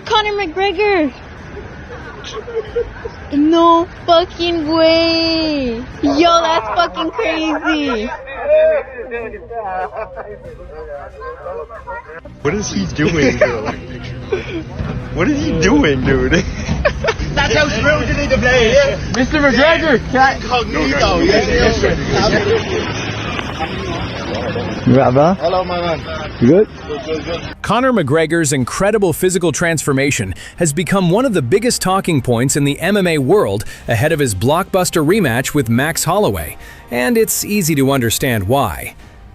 Conor McGregor. No fucking way. Yo, that's fucking crazy. What is he doing, bro? What is he doing, dude? That's how screwed you need to play, yeah? Mr. McGregor, incognito, You right, bro? Hello, my man. You good? Conor McGregor's incredible physical transformation has become one of the biggest talking points in the MMA world ahead of his blockbuster rematch with Max Holloway, and it's easy to understand why.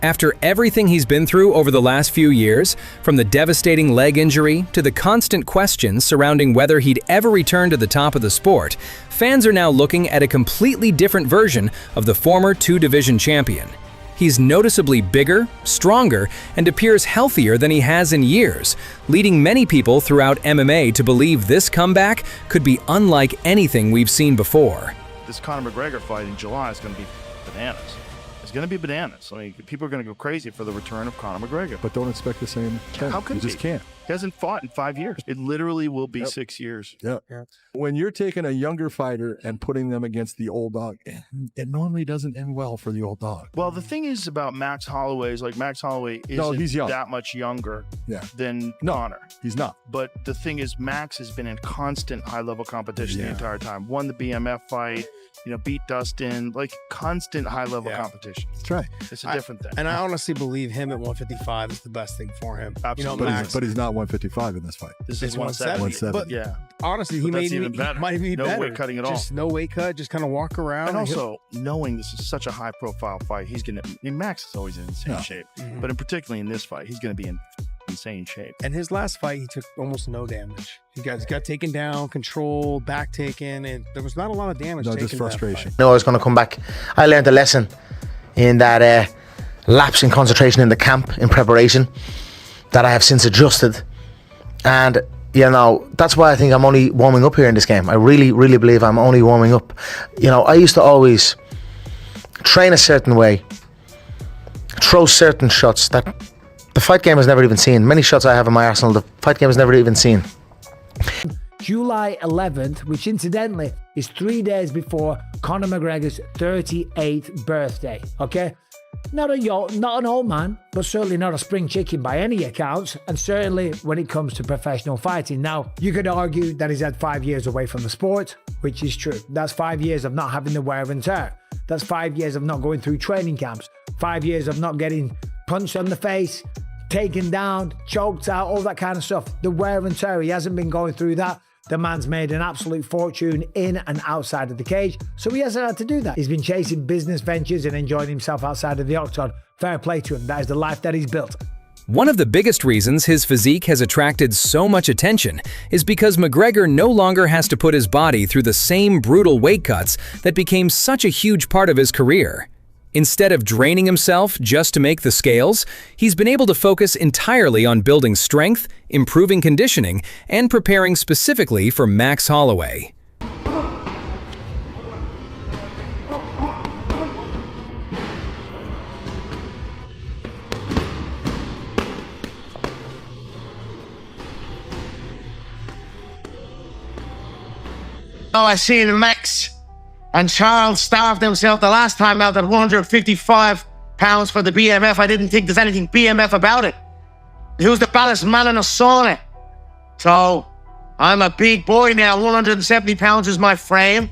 After everything he's been through over the last few years, from the devastating leg injury to the constant questions surrounding whether he'd ever return to the top of the sport, fans are now looking at a completely different version of the former two-division champion. He's noticeably bigger, stronger, and appears healthier than he has in years, leading many people throughout MMA to believe this comeback could be unlike anything we've seen before. This Conor McGregor fight in July is going to be bananas. It's going to be bananas. I mean, people are going to go crazy for the return of Conor McGregor. But don't expect the same thing. How could you just can't. He hasn't fought in 5 years. It literally will be 6 years. Yeah. When you're taking a younger fighter and putting them against the old dog, it normally doesn't end well for the old dog. Well, the thing is about Max Holloway is like Max Holloway isn't he's young. that much younger than Conor. He's not. But the thing is, Max has been in constant high-level competition the entire time. Won the BMF fight, beat Dustin, like constant high-level competition. That's right. It's a different thing. And I honestly believe him at 155 is the best thing for him. Absolutely. But he's not 155 in this fight. This is 170. But yeah. Honestly, he might be better. No weight cutting at all. Just no weight cut, just kind of walk around. And also, knowing this is such a high-profile fight, he's going to... Max is always in insane shape. But particularly in this fight, he's going to be in insane shape. And his last fight, he took almost no damage. He got taken down, controlled, back taken, and there was not a lot of damage. No, just frustration. I was going to come back. I learned a lesson in that lapse in concentration in the camp in preparation that I have since adjusted. And, that's why I think I'm only warming up here in this game. I really, really believe I'm only warming up. I used to always train a certain way, throw certain shots that the fight game has never even seen. Many shots I have in my arsenal, the fight game has never even seen. July 11th, which incidentally is 3 days before Conor McGregor's 38th birthday, okay? Not an old man, but certainly not a spring chicken by any accounts, and certainly when it comes to professional fighting. Now, you could argue that he's had 5 years away from the sport, which is true. That's 5 years of not having the wear and tear. That's 5 years of not going through training camps, 5 years of not getting punched on the face, taken down, choked out, all that kind of stuff. The wear and tear, he hasn't been going through that. The man's made an absolute fortune in and outside of the cage, so he hasn't had to do that. He's been chasing business ventures and enjoying himself outside of the octagon. Fair play to him. That is the life that he's built. One of the biggest reasons his physique has attracted so much attention is because McGregor no longer has to put his body through the same brutal weight cuts that became such a huge part of his career. Instead of draining himself just to make the scales, he's been able to focus entirely on building strength, improving conditioning, and preparing specifically for Max Holloway. I seen Max and Charles starved themselves the last time out at 155 pounds for the BMF. I didn't think there's anything BMF about it. He was the baddest man in a sauna. So I'm a big boy now. 170 pounds is my frame.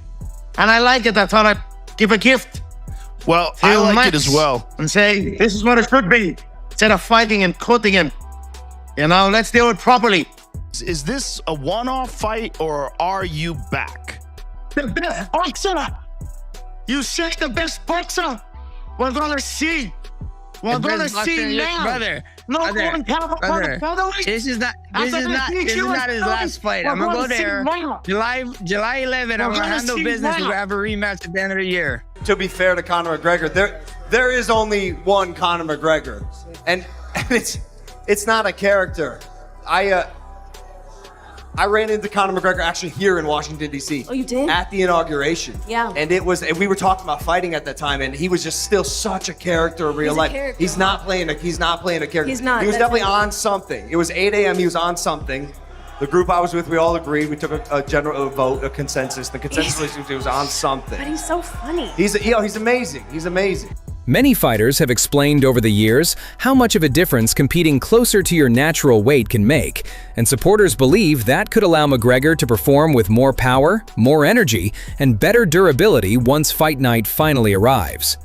And I like it. I thought I'd give a gift. Well, I like it as well. And say, this is what it should be. Instead of fighting and cutting him. Let's do it properly. Is this a one-off fight or are you back? The best boxer! You say the best boxer! We're gonna see! We're gonna see now! Brother, this is not his last fight. I'm gonna go there. July 11, I'm gonna handle business. We're gonna have a rematch at the end of the year. To be fair to Conor McGregor, there is only one Conor McGregor. And it's not a character. I ran into Conor McGregor actually here in Washington, D.C. Oh, you did? At the inauguration. Yeah. And we were talking about fighting at that time, and he was just still such a character in real life. He's not playing a character. He's not. He was definitely on something. It was 8 a.m. He was on something. The group I was with, we all agreed. We took a general vote, a consensus. The consensus was on something. But he's so funny. He's amazing. He's amazing. Many fighters have explained over the years how much of a difference competing closer to your natural weight can make, and supporters believe that could allow McGregor to perform with more power, more energy, and better durability once fight night finally arrives.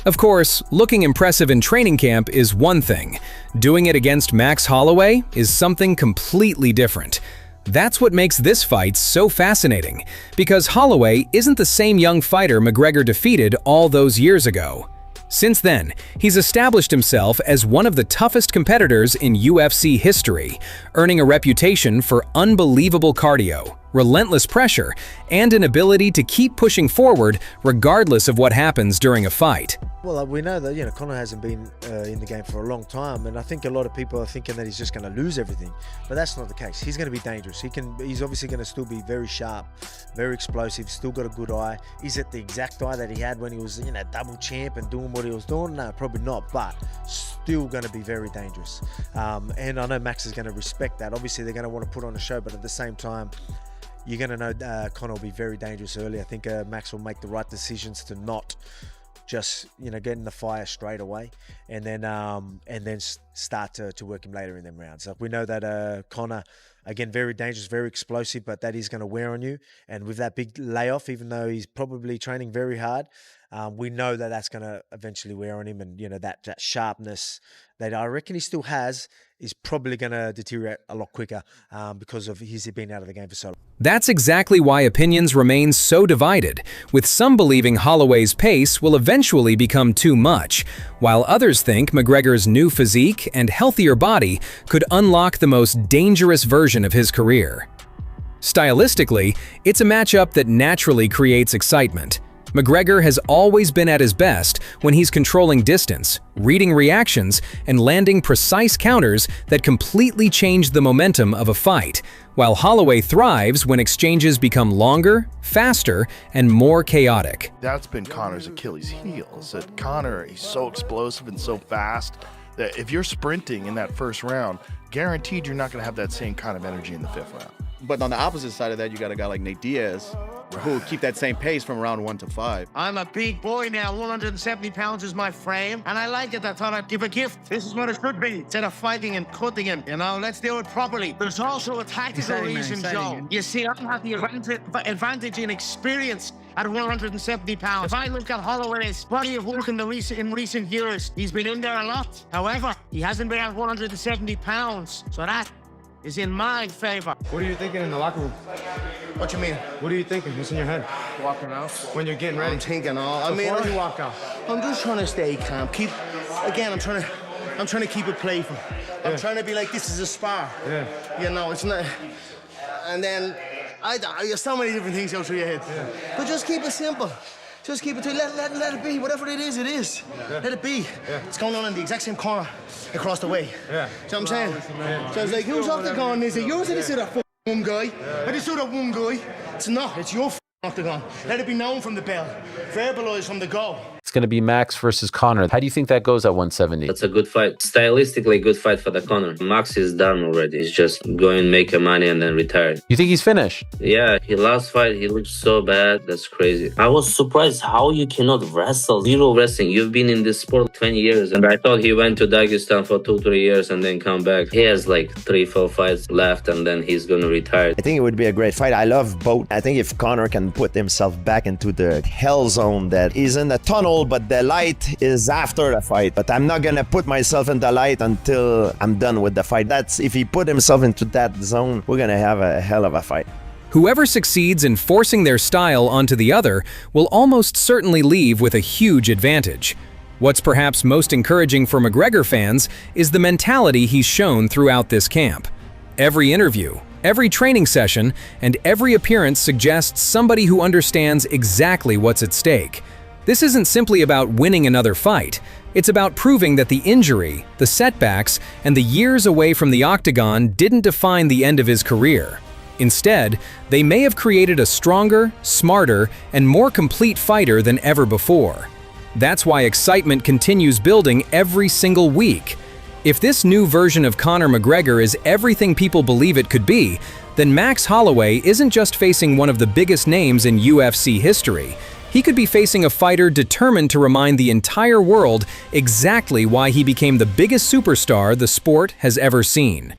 Of course, looking impressive in training camp is one thing. Doing it against Max Holloway is something completely different. That's what makes this fight so fascinating, because Holloway isn't the same young fighter McGregor defeated all those years ago. Since then, he's established himself as one of the toughest competitors in UFC history, earning a reputation for unbelievable cardio, relentless pressure, and an ability to keep pushing forward regardless of what happens during a fight. Well, we know that, Conor hasn't been in the game for a long time, and I think a lot of people are thinking that he's just going to lose everything, but that's not the case. He's going to be dangerous. He's obviously going to still be very sharp, very explosive, still got a good eye. Is it the exact eye that he had when he was, double champ and doing what he was doing? No, probably not, but still going to be very dangerous. And I know Max is going to respect that. Obviously, they're going to want to put on a show, but at the same time, you're going to know Conor will be very dangerous early. I think Max will make the right decisions to not just get in the fire straight away, and then start to work him later in them rounds. Like, we know that Conor, again, very dangerous, very explosive, but that is going to wear on you. And with that big layoff, even though he's probably training very hard, we know that that's going to eventually wear on him, and that sharpness that I reckon he still has is probably going to deteriorate a lot quicker because of he's been out of the game for so long. That's exactly why opinions remain so divided, with some believing Holloway's pace will eventually become too much, while others think McGregor's new physique and healthier body could unlock the most dangerous version of his career. Stylistically, it's a matchup that naturally creates excitement. McGregor has always been at his best when he's controlling distance, reading reactions, and landing precise counters that completely change the momentum of a fight, while Holloway thrives when exchanges become longer, faster, and more chaotic. That's been Conor's Achilles heel, is that Conor, he's so explosive and so fast that if you're sprinting in that first round, guaranteed you're not going to have that same kind of energy in the fifth round. But on the opposite side of that, you got a guy like Nate Diaz, who will keep that same pace from round 1 to 5. I'm a big boy now. 170 pounds is my frame, and I like it. I thought I'd give a gift. This is what it should be. Instead of fighting and cutting him, let's do it properly. There's also a tactical reason, Joe. You see, I have the advantage in experience at 170 pounds. If I look at Holloway's body of work in recent years, he's been in there a lot. However, he hasn't been at 170 pounds, so that is in my favor. What are you thinking in the locker room? What you mean? What are you thinking? What's in your head? Walking out? When you're getting ready? I'm thinking Before you walk out? I'm just trying to stay calm. I'm trying to keep it playful. I'm trying to be like, this is a spar. Yeah. It's not. And then, there's so many different things go through your head. Yeah. But just keep it simple. Just keep it to let it be. Whatever it is, it is. Yeah. Let it be. Yeah. It's going on in the exact same corner across the way. Yeah. See what I'm saying? So it's like, who's Octagon? Is it yours or is it that one guy? Yeah. I just saw that one guy. It's not. It's your Octagon. Let it be known from the bell. Verbalize from the go. It's going to be Max versus Conor. How do you think that goes at 170? That's a good fight. Stylistically, good fight for the Conor. Max is done already. He's just going make your money and then retire. You think he's finished? Yeah, his last fight, he looked so bad. That's crazy. I was surprised how you cannot wrestle. Zero wrestling. You've been in this sport 20 years. And I thought he went to Dagestan for 2-3 years and then come back. He has like 3-4 fights left and then he's going to retire. I think it would be a great fight. I love both. I think if Conor can put himself back into the hell zone that is in the tunnel, but the light is after the fight. But I'm not gonna put myself in the light until I'm done with the fight. That's if he put himself into that zone, we're gonna have a hell of a fight. Whoever succeeds in forcing their style onto the other will almost certainly leave with a huge advantage. What's perhaps most encouraging for McGregor fans is the mentality he's shown throughout this camp. Every interview, every training session, and every appearance suggests somebody who understands exactly what's at stake. This isn't simply about winning another fight. It's about proving that the injury, the setbacks, and the years away from the Octagon didn't define the end of his career. Instead, they may have created a stronger, smarter, and more complete fighter than ever before. That's why excitement continues building every single week. If this new version of Conor McGregor is everything people believe it could be, then Max Holloway isn't just facing one of the biggest names in UFC history. He could be facing a fighter determined to remind the entire world exactly why he became the biggest superstar the sport has ever seen.